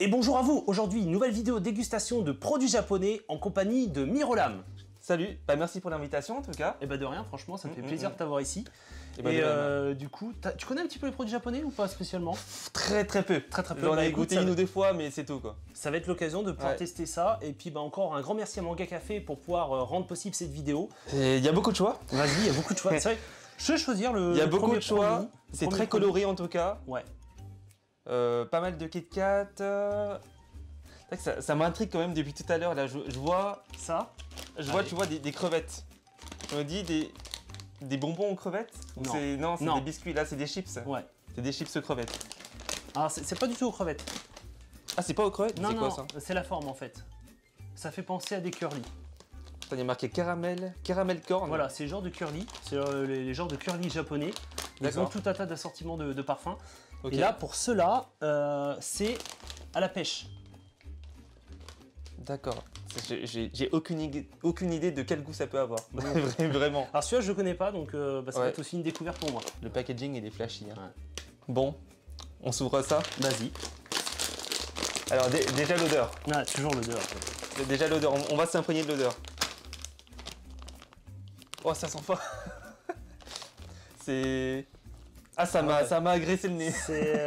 Et bonjour à vous, aujourd'hui nouvelle vidéo dégustation de produits japonais en compagnie de Mirolam. Salut, merci pour l'invitation en tout cas. Et bah de rien, franchement ça me fait plaisir de t'avoir ici. Et du coup, tu connais un petit peu les produits japonais ou pas spécialement? Très peu. J'en ai goûté une ou deux fois mais c'est tout quoi. Ça va être l'occasion de pouvoir tester ça. Et puis bah encore un grand merci à Manga Café pour pouvoir rendre possible cette vidéo. Et il y a beaucoup de choix. Vas-y, il y a beaucoup de choix. C'est vrai, je vais choisir le. Il y a beaucoup de choix, produit. c'est très coloré en tout cas. Ouais. Pas mal de Kit Kat. Ça m'intrigue quand même depuis tout à l'heure là, je vois ça. Je vois, tu vois, des crevettes. Je me dis des bonbons aux crevettes. Non, c'est des biscuits, là c'est des chips. Ouais. C'est des chips aux crevettes. Ah, c'est pas du tout aux crevettes. Ah, c'est pas aux crevettes? Non, c'est quoi ça? C'est la forme en fait. Ça fait penser à des curly. Il y a marqué caramel corn. Voilà, c'est le genre de curly. C'est les genres de curly japonais. Ils ont tout un tas d'assortiments de parfums. Okay. Et là, pour ceux-là, c'est à la pêche. D'accord. J'ai aucune idée de quel goût ça peut avoir. Vraiment. Alors celui-là, je le connais pas, donc ça va être aussi une découverte pour moi. Le packaging, il est flashy. Hein. Ouais. Bon, on s'ouvre ça. Vas-y. Alors déjà l'odeur. Ah, toujours l'odeur. Déjà l'odeur, on va s'imprégner de l'odeur. Oh, ça sent fort. C'est... Ah, ça m'a agressé le nez. C'est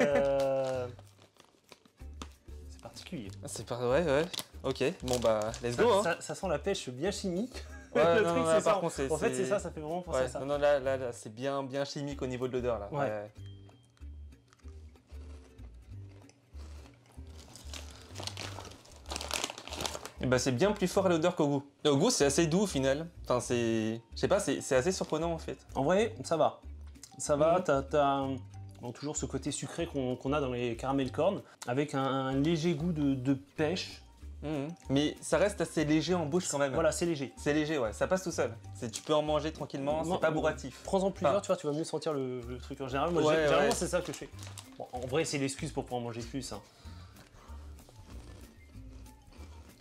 particulier. C'est ouais. Ok, bon bah, let's go. Ça sent la pêche bien chimique. Ouais, non, par contre, en fait, c'est ça fait vraiment penser à ça. Non, là c'est bien chimique au niveau de l'odeur là. Ouais. Et bah, c'est bien plus fort à l'odeur qu'au goût. Et au goût, c'est assez doux au final. Enfin, je sais pas, c'est assez surprenant en fait. En vrai, ça va. Ça va, t'as toujours ce côté sucré qu'on a dans les caramel corn, avec un léger goût de pêche. Mais ça reste assez léger en bouche quand même. Voilà, c'est léger. C'est léger, ouais, ça passe tout seul. Tu peux en manger tranquillement, c'est pas bourratif. Prends-en plusieurs, tu vois, tu vas mieux sentir le truc en général. Moi, généralement, c'est ça que je fais. Bon, en vrai, c'est l'excuse pour pouvoir en manger plus. Hein.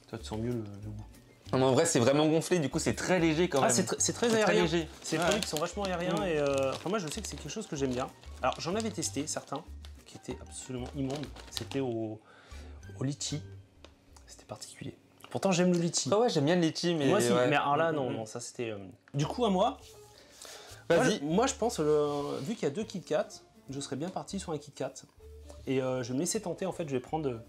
Toi, tu sens mieux le goût. Non, en vrai, c'est vraiment gonflé, du coup, c'est très léger quand même. C'est très aérien. C'est des produits qui sont vachement aériens et enfin, moi, je sais que c'est quelque chose que j'aime bien. Alors, j'en avais testé certains qui étaient absolument immondes. C'était au litchi. C'était particulier. Pourtant, j'aime le litchi. Ah ouais, j'aime bien le litchi, mais... Moi aussi, mais alors là, non, ça c'était... Du coup, à moi... Vas-y. Moi, je pense, vu qu'il y a deux Kit Kat, je serais bien parti sur un Kit Kat. Et je vais me laisser tenter, en fait, je vais prendre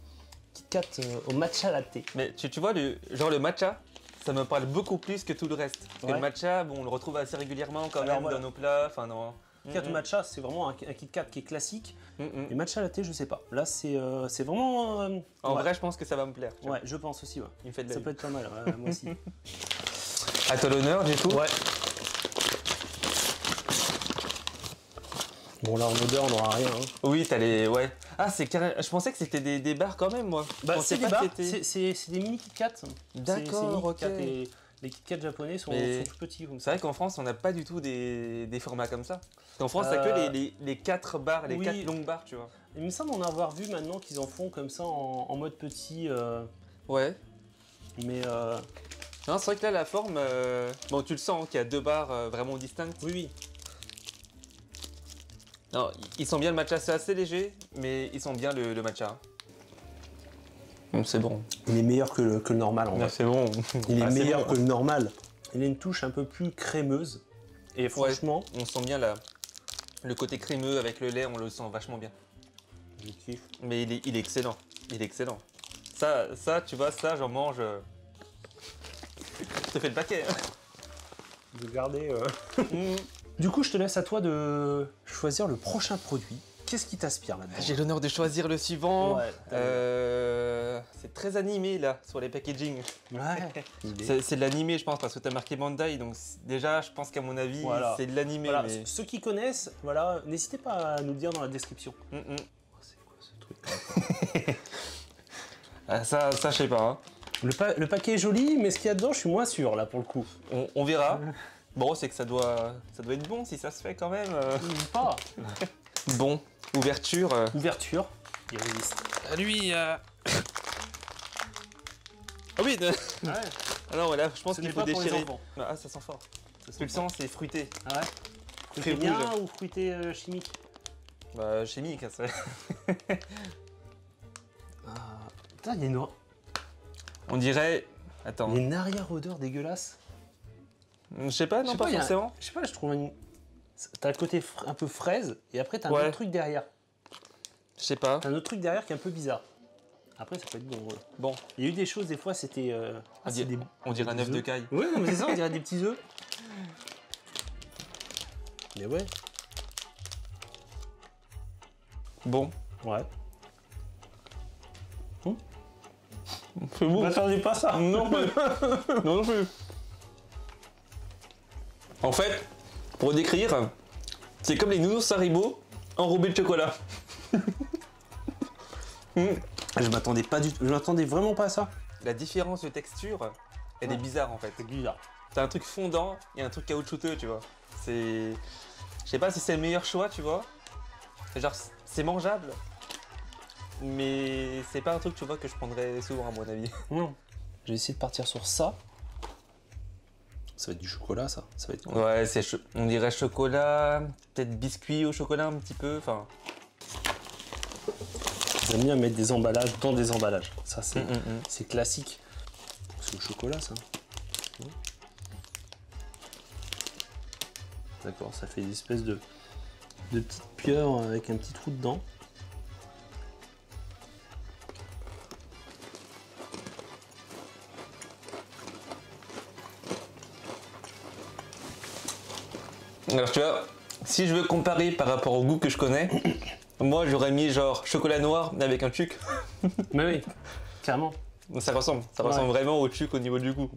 Kit Kat au matcha latte. Mais tu vois, le matcha, ça me parle beaucoup plus que tout le reste. Parce que le matcha, bon, on le retrouve assez régulièrement quand même dans nos plats, enfin non... Kit Kat matcha, c'est vraiment un Kit Kat qui est classique. Et matcha latte, je sais pas. Là, c'est vraiment... en vrai, je pense que ça va me plaire. Ouais, je pense aussi. Ouais. Il me fait de la ça peut être pas mal, moi aussi. À toi l'honneur, du coup. Ouais. Bon, là, en odeur, on n'aura rien. Hein. Oui, t'as les... Ouais. Ah, c'est carré... Je pensais que c'était des barres quand même, moi. Bah, c'est des barres. C'est des mini Kit Kat. D'accord, ok. Les Kit Kat japonais sont tout petits. C'est vrai qu'en France, on n'a pas du tout des formats comme ça. En France, t'as que les 4 barres, les 4 longues barres, tu vois. Il me semble en avoir vu maintenant qu'ils en font comme ça en mode petit. Ouais. Mais... Non, c'est vrai que là, la forme... Bon, tu le sens, qu'il y a 2 barres vraiment distinctes. Oui. Non, ils sont bien le matcha, c'est assez léger, mais ils sont bien le matcha. C'est bon. Il est meilleur que le normal en vrai. C'est bon. Il est meilleur que le normal. Il a une touche un peu plus crémeuse. Et franchement... on sent bien le côté crémeux avec le lait, on le sent vachement bien. Je kiffe. Mais il est excellent. Il est excellent. Ça, tu vois, ça, j'en mange... Je te fais le paquet. De garder... Du coup, je te laisse à toi de choisir le prochain produit. Qu'est-ce qui t'aspire là-dedans? J'ai l'honneur de choisir le suivant. Ouais, c'est très animé là, sur les packaging. Ouais. C'est de l'animé, je pense, parce que tu as marqué Bandai. Donc déjà, je pense qu'à mon avis, c'est de l'animé. Voilà. Mais... Ceux qui connaissent, voilà, n'hésitez pas à nous le dire dans la description. Oh, c'est quoi ce truc? Ça, je sais pas. Hein. Le paquet est joli, mais ce qu'il y a dedans, je suis moins sûr là pour le coup. On verra. Bon, c'est que ça doit être bon si ça se fait quand même. Pas. Bon, ouverture. Ouverture. Il résiste. Lui. Ah oui. Ouais. Ah non, là, je pense qu'il faut déchirer. Ah, ça sent fort. Tu le sens, c'est fruité. Ah ouais. Fruité bien ou fruité chimique? Bah chimique, ça. Putain, il y a une... On dirait... Attends. Il y a une arrière-odeur dégueulasse. Je sais pas, non, pas forcément. Je sais pas, je trouve une... T'as le côté un peu fraise, et après t'as un autre truc derrière. Je sais pas. T'as un autre truc derrière qui est un peu bizarre. Après, ça peut être bon. Bon. Il y a eu des choses, des fois, c'était... on dirait un œuf de caille. Ouais, non, mais c'est ça, on dirait des petits œufs. Mais ouais. Bon. Ouais. C'est bon. M'attendais pas ça. Non, non plus. En fait, pour décrire, c'est comme les nounours Haribo enrobés de chocolat. Je m'attendais pas du tout. Je m'attendais vraiment pas à ça. La différence de texture, elle est bizarre en fait. C'est bizarre. T'as un truc fondant et un truc caoutchouteux, tu vois. C'est... Je sais pas si c'est le meilleur choix, tu vois. Genre, c'est mangeable. Mais c'est pas un truc, tu vois, que je prendrais souvent à mon avis. Non. Je vais essayer de partir sur ça. Ça va être du chocolat, ça. Ça va être quoi? Ouais, on dirait chocolat, peut-être biscuit au chocolat un petit peu, enfin... J'aime bien mettre des emballages dans des emballages. Ça, c'est classique. C'est au chocolat, ça. D'accord, ça fait des espèces de petites pieuvres avec un petit trou dedans. Alors tu vois, si je veux comparer par rapport au goût que je connais, moi j'aurais mis genre chocolat noir avec un tuc. Mais oui, carrément. Ça ressemble vraiment au tuc au niveau du goût.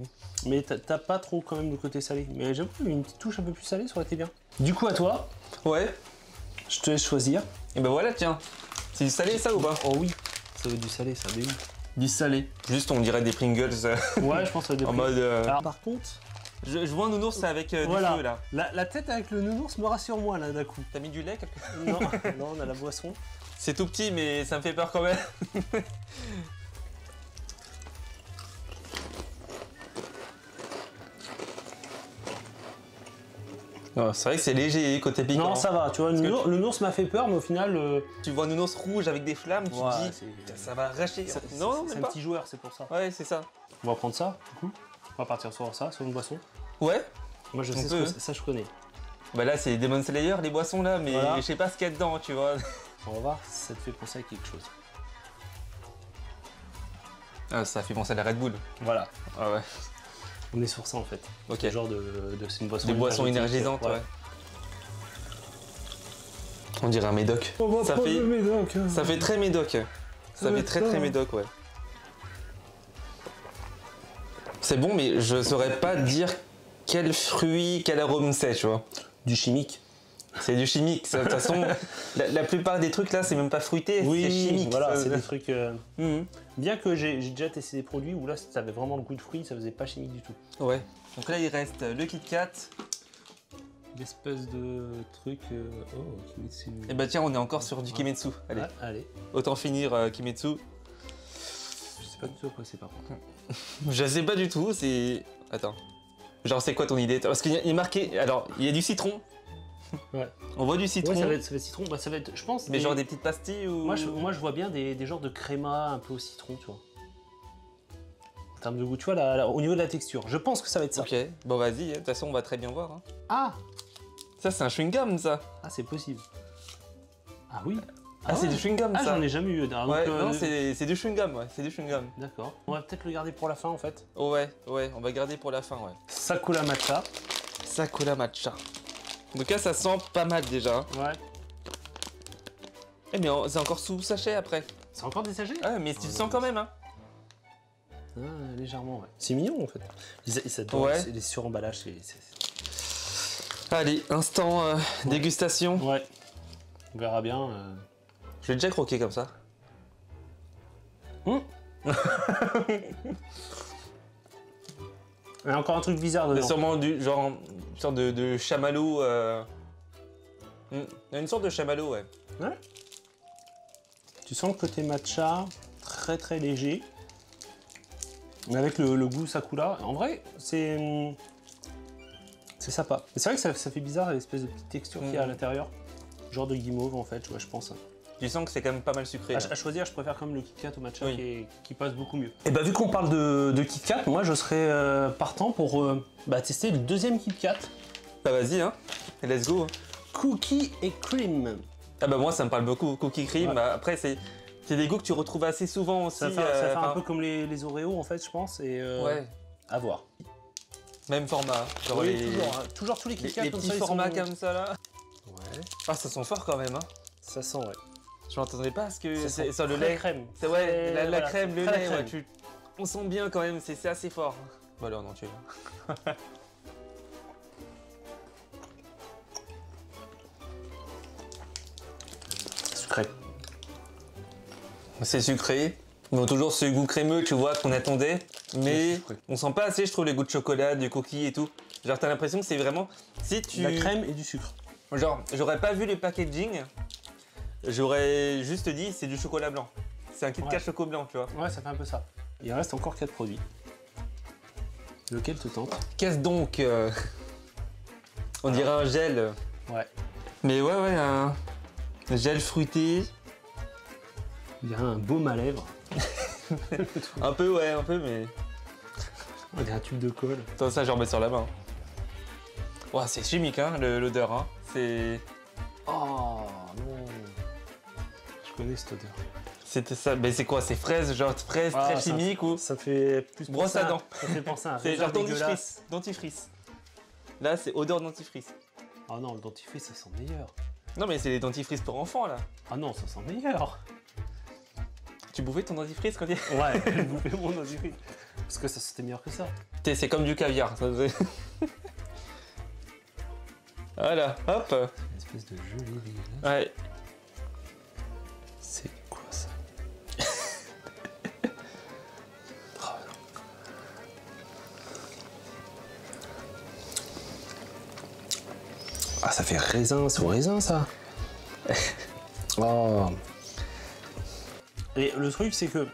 Mais t'as pas trop quand même le côté salé. Mais j'avoue, une petite touche un peu plus salée, ça aurait été bien. Du coup, à toi. Ouais. Je te laisse choisir. Et ben voilà, tiens. C'est du salé ça ou pas? Oh oui, ça va être du salé, ça, mais oui. Du salé. Juste on dirait des Pringles. Ouais, je pense que ça va être des en mode... Alors par contre... Je vois un nounours avec du voilà. feu là. La tête avec le nounours me rassure moi là d'un coup. T'as mis du lait quelque chose? Non, non, on a la boisson. C'est tout petit mais ça me fait peur quand même. Oh, c'est vrai que c'est léger côté piquant. Non, ça va, tu vois, le nounours m'a fait peur, mais au final... Tu vois un nounours rouge avec des flammes, tu te dis, ça va arracher. Non, c'est un petit joueur, c'est pour ça. Ouais, c'est ça. On va prendre ça, du coup. On va partir sur ça, sur une boisson. Ouais. Moi, je sais ça, je connais. Bah là, c'est Demon Slayer, les boissons là, mais voilà. Je sais pas ce qu'il y a dedans, tu vois. On va voir si ça te fait penser à quelque chose. Ah, ça fait penser à la Red Bull. Voilà. Ah ouais. On est sur ça en fait. Ok. Ce genre c'est une boisson. Des boissons énergisantes, ouais. On dirait un médoc. Ça fait médoc, hein. Ça fait très médoc. Ça fait très médoc, ouais. C'est bon, mais je saurais pas dire quel fruit, quel arôme c'est, tu vois. Du chimique. C'est du chimique. De toute façon, la plupart des trucs là, c'est même pas fruité, oui, c'est chimique. Voilà, c'est des trucs. Bien que j'ai déjà testé des produits où là, ça avait vraiment le goût de fruits, ça faisait pas chimique du tout. Ouais. Donc là, il reste le Kit Kat. L'espèce de truc. Oh, Kimetsu. Et bah tiens, on est encore sur du Kimetsu. Allez. Ouais, allez. Autant finir Kimetsu. Je sais pas du tout à quoi c'est par contre. Je sais pas du tout, c'est... Attends. Genre, c'est quoi ton idée? Parce qu'il est marqué... Alors, il y a du citron. Ouais. On voit du citron. Ouais, ça va être citron. Bah, ça va être, je pense. Mais genre des petites pastilles ou... Moi, je vois bien des genres de créma un peu au citron, tu vois. En termes de goût, tu vois, là, au niveau de la texture. Je pense que ça va être ça. Ok, bon vas-y, de toute façon, on va très bien voir. Hein. Ah! Ça, c'est un chewing-gum, ça. Ah, c'est possible. Ah oui. Ah, c'est du chewing-gum, ça. Ah, j'en ai jamais eu. Donc, ouais, non, c'est du chewing-gum, ouais. C'est du chewing-gum. D'accord. On va peut-être le garder pour la fin, en fait. Oh, ouais, on va garder pour la fin, ouais. Sakura matcha. Sakura matcha. Donc là, ça sent pas mal déjà. Ouais. Eh mais c'est encore sous sachet après. C'est encore des sachets? Ah, mais tu le sens quand même, hein. Ah, légèrement, ouais. C'est mignon, en fait. Ouais. Les suremballages, Allez, instant dégustation. Ouais. On verra bien. Je l'ai déjà croqué comme ça. Il y a encore un truc bizarre dedans. C'est sûrement du genre une sorte de chamallow. Une sorte de chamallow, ouais. Ouais. Tu sens le côté matcha, très léger. Mais avec le goût sakura. En vrai, c'est sympa. Mais c'est vrai que ça fait bizarre l'espèce de petite texture qu'il y a à l'intérieur. Genre de guimauve en fait, je pense. tu sens que c'est quand même pas mal sucré. À choisir, je préfère quand même le Kit Kat au matcha qui passe beaucoup mieux. Et bah vu qu'on parle de Kit Kat, moi je serais partant pour tester le deuxième Kit Kat. Bah vas-y hein, let's go. Cookie et cream. Ah bah moi ça me parle beaucoup, cookie cream. Bah, après c'est des goûts que tu retrouves assez souvent aussi. Ça fait un peu comme les Oreos en fait je pense et ouais. À voir. Même format. Genre toujours tous les Kit Kat les comme petits ça, formats comme ça là. Ouais. Ah ça sent fort quand même hein. Ça sent ouais. Je m'entendais pas parce que c'est sur le lait. Crème. C'est ouais, la crème, le lait, crème. Ouais, on sent bien quand même, c'est assez fort. Bah alors non tu es. Sucré. C'est sucré. Ils ont toujours ce goût crémeux, tu vois, qu'on attendait. Mais on sent pas assez, je trouve, les goûts de chocolat, du cookie et tout. Genre, t'as l'impression que c'est vraiment... Si tu... La crème et du sucre. Genre, j'aurais pas vu les packaging, j'aurais juste dit c'est du chocolat blanc. C'est un Kit Kat choco blanc, tu vois. Ouais, ça fait un peu ça. Il reste encore 4 produits. Lequel te tente? Qu'est-ce donc On dirait un gel. Ouais. Mais ouais, un gel fruité. On dirait un baume à lèvres. Un peu, ouais, un peu, mais... On dirait un tube de colle. Attends, ça, je remets sur la main. Ouah, c'est chimique, hein, l'odeur, hein. C'est... Oh, non. Je connais cette odeur. C'était ça, mais c'est quoi? C'est fraise, genre fraise très chimique ou... Ça fait plus brosse à dents. Ça fait penser à un c'est genre dentifrice. Dentifrice. Là, c'est odeur dentifrice. Ah non, le dentifrice, ça sent meilleur. Non, mais c'est les dentifrices pour enfants, là. Ah non, ça sent meilleur. Tu bouffais ton dentifrice quand il... Ouais, je bouffais mon dentifrice. Parce que ça sentait meilleur que ça. C'est comme du caviar. Ça faisait... Voilà, hop. Une espèce de gelée dégueulasse. Ouais. C'est quoi ça? Ah, ça fait raisin sous raisin, ça. Oh. Et le truc, c'est que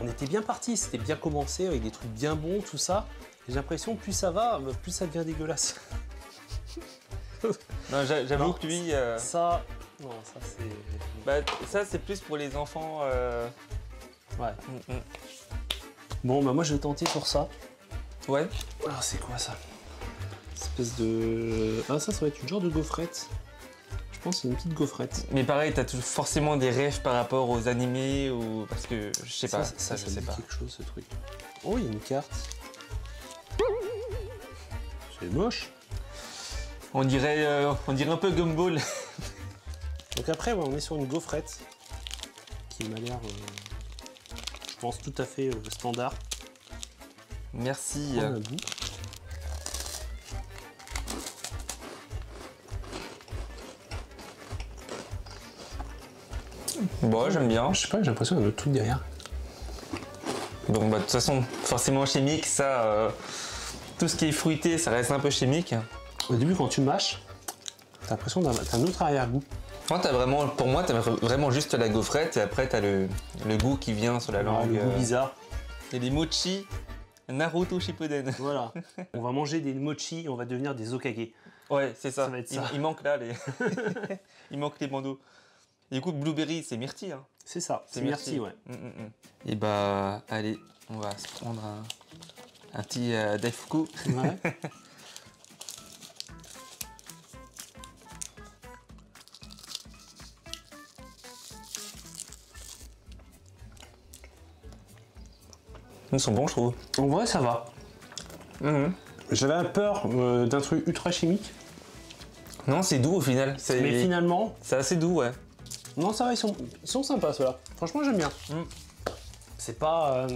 on était bien parti, c'était bien commencé avec des trucs bien bons, tout ça. J'ai l'impression plus ça va, plus ça devient dégueulasse. Non, j'avoue que lui... Ça, non, ça c'est... Bah, ça c'est plus pour les enfants... Ouais. Bon, bah moi je vais tenter sur ça. Ouais. Ah, c'est quoi ça? Espèce de... Ah, ça va être une genre de gaufrette. Je pense que c'est une petite gaufrette. Mais pareil, t'as forcément des rêves par rapport aux animés ou... Parce que, je sais pas, ça je sais pas. quelque chose ce truc. Oh, il y a une carte. C'est moche. On dirait un peu Gumball. Donc après, ouais, on est sur une gaufrette qui m'a l'air, je pense, tout à fait standard. Merci. Oh, un goût. Bon, j'aime bien. Je sais pas, j'ai l'impression qu'il y a un autre truc derrière. Bon, bah de toute façon, forcément chimique, ça... tout ce qui est fruité, ça reste un peu chimique. Au début, quand tu mâches, t'as l'impression d'un autre arrière-goût. Pour moi, t'as vraiment juste la gaufrette et après t'as le goût qui vient sur la langue. Le goût bizarre. Et les mochi Naruto Shippuden. Voilà. On va manger des mochi, on va devenir des okage. Ouais, c'est ça. Ça va être ça. Il manque là les... il manque les bandeaux. Et du coup, blueberry, c'est myrtille. Hein. C'est ça, c'est myrtille, ouais. Et bah, allez, on va se prendre un petit Daifuku. Ouais. Ils sont bons, je trouve. En vrai, ça va. J'avais peur d'un truc ultra chimique. Non, c'est doux au final. Mais finalement... C'est assez doux, ouais. Non, ça va, ils sont sympas, ceux-là. Franchement, j'aime bien. C'est pas...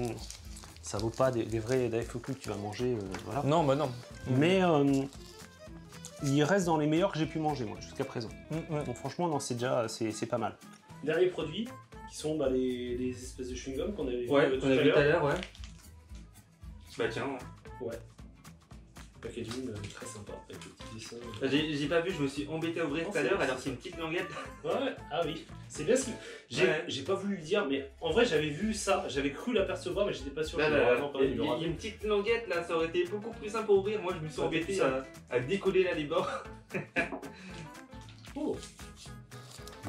ça vaut pas des vrais Daifuku que tu vas manger, voilà. Non, bah non. Mais il reste dans les meilleurs que j'ai pu manger, moi, jusqu'à présent. Donc franchement, non, c'est déjà... c'est pas mal. Dernier produit, qui sont les espèces de chewing-gum qu'on avait vu tout à l'heure. Ouais. Bah tiens. Ouais. Packaging très sympa, avec le petit dessin. J'ai pas vu, je me suis embêté à ouvrir tout à l'heure, alors c'est une petite languette. Ouais, ah oui, c'est bien ce j'ai pas voulu le dire, mais en vrai j'avais vu ça, j'avais cru l'apercevoir, mais j'étais pas sûr. Il y a une petite languette là, ça aurait été beaucoup plus simple à ouvrir. Moi je me suis embêté à décoller là les bords. Oh.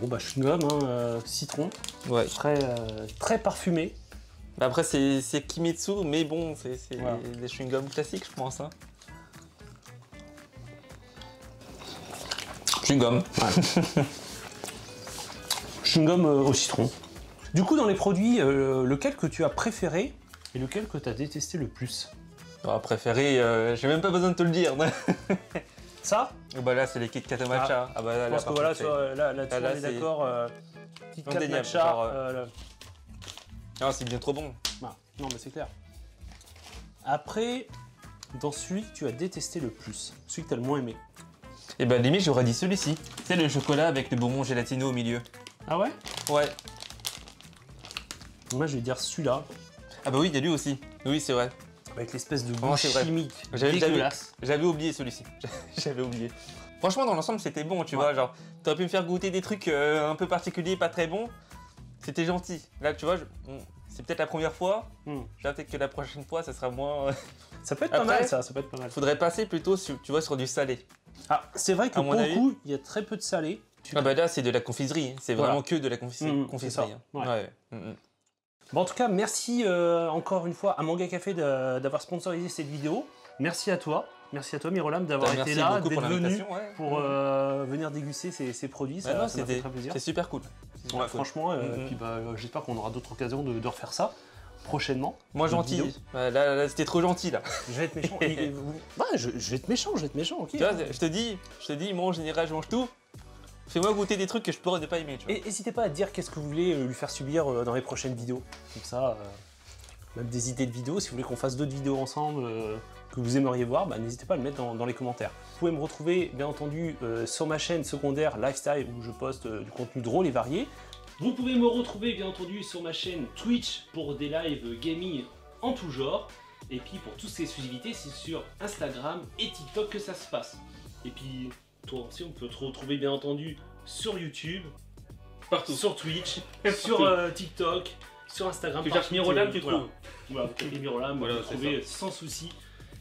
Bon bah chewing-gum, hein, citron, Ouais. très parfumé. Bah après c'est Kimitsu, mais bon, c'est Voilà. des chewing-gums classiques, je pense. Hein. Chewing-gum. Chewing-gum au citron. Du coup, dans les produits, lequel que tu as préféré et lequel que tu as détesté le plus? Alors, préféré, j'ai même pas besoin de te le dire. Ça? Bah là, c'est les Kit Kat matcha. Ah bah là, Je pense que voilà, là-dessus, on est c'est d'accord. Kit Kat indéniable, matcha. genre, Ah, c'est bien trop bon. Non, mais c'est clair. Après, dans celui que tu as détesté le plus, celui que tu as le moins aimé. Et bah limite, j'aurais dit celui-ci. C'est le chocolat avec le bonbon gélatineux au milieu. Ah ouais? Ouais. Moi, je vais dire celui-là, Ah bah oui, il y a lui aussi. Oui, c'est vrai. avec l'espèce de goût Oh, c'est vrai. chimique J'avais dégueulasse. oublié celui-ci. J'avais oublié. Franchement, dans l'ensemble, c'était bon, tu Ouais. vois. Genre, t'aurais pu me faire goûter des trucs un peu particuliers, pas très bons. C'était gentil. Là, tu vois, c'est peut-être la première fois. Là, peut-être que la prochaine fois, ça sera moins. Ça peut être pas Après, mal, ça peut être pas mal. Faudrait passer plutôt, tu vois, sur du salé. Ah, c'est vrai que À pour mon le avis. coup, il y a très peu de salé. Ah bah là, c'est de la confiserie. C'est Voilà. vraiment que de la confiserie. c'est ça. Hein. Ouais. Ouais. Bon, en tout cas, merci encore une fois à Manga Café d'avoir sponsorisé cette vidéo. Merci à toi. Merci à toi, Mirolam, d'avoir été Merci là, beaucoup pour d'être venu l'invitation. Ouais. pour venir déguster ces produits. Ah non, Ça m'a fait très plaisir. c'est super cool. C'est super Ouais, cool. franchement, puis bah, j'espère qu'on aura d'autres occasions de refaire ça prochainement. Moi, D'autres gentil. vidéos. Ouais, là, c'était trop gentil, là. Je vais être méchant. Ouais, je vais être méchant, ok. Tu vois, je te dis, moi, en général, je mange tout. Fais-moi goûter des trucs que je pourrais ne pas aimer, tu vois. Et n'hésitez pas à dire qu'est-ce que vous voulez lui faire subir dans les prochaines vidéos. Comme ça, même des idées de vidéos. Si vous voulez qu'on fasse d'autres vidéos ensemble que vous aimeriez voir, bah, n'hésitez pas à le mettre dans les commentaires. Vous pouvez me retrouver, bien entendu, sur ma chaîne secondaire Lifestyle où je poste du contenu drôle et varié. Vous pouvez me retrouver, bien entendu, sur ma chaîne Twitch pour des lives gaming en tout genre. Et puis, pour toutes ces exclusivités, c'est sur Instagram et TikTok que ça se passe. Et puis, toi aussi, on peut te retrouver, bien entendu, sur YouTube, Partout. sur Twitch, sur TikTok, sur Instagram. Tu cherches Mirolam, tu voilà. trouves. Voilà, vous tapez Mirolam, Voilà, vous c'est trouvez sans souci.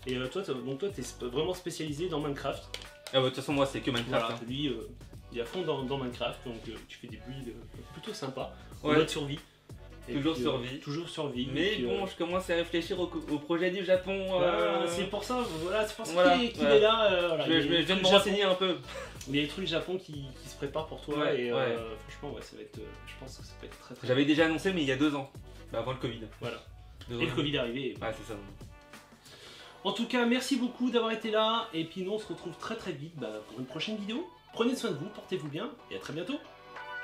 Et toi, t'es vraiment spécialisé dans Minecraft. Ah bah, de toute façon, moi, c'est que Minecraft. Voilà, lui, il est à fond dans Minecraft, donc tu fais des builds plutôt sympas. En Ouais. mode survie. Et Toujours puis, survie. Toujours survie. Mais et puis, bon, je commence à réfléchir au projet du Japon. voilà, c'est pour ça, Voilà, qu'il voilà. est là. Voilà. Je Il y a viens des de trucs me renseigner un peu. Il y a des trucs Japon qui se préparent pour toi Ouais, et ouais. franchement, ouais, ça va être, je pense que ça peut être très très J'avais déjà annoncé, mais il y a 2 ans. Bah, avant le Covid. Voilà. 2 ans. Et le Covid est arrivé. Ouais, c'est ça. En tout cas, merci beaucoup d'avoir été là. Et puis nous, on se retrouve très très vite pour une prochaine vidéo. Prenez soin de vous, portez-vous bien et à très bientôt.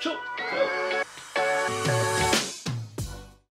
Ciao. Ciao.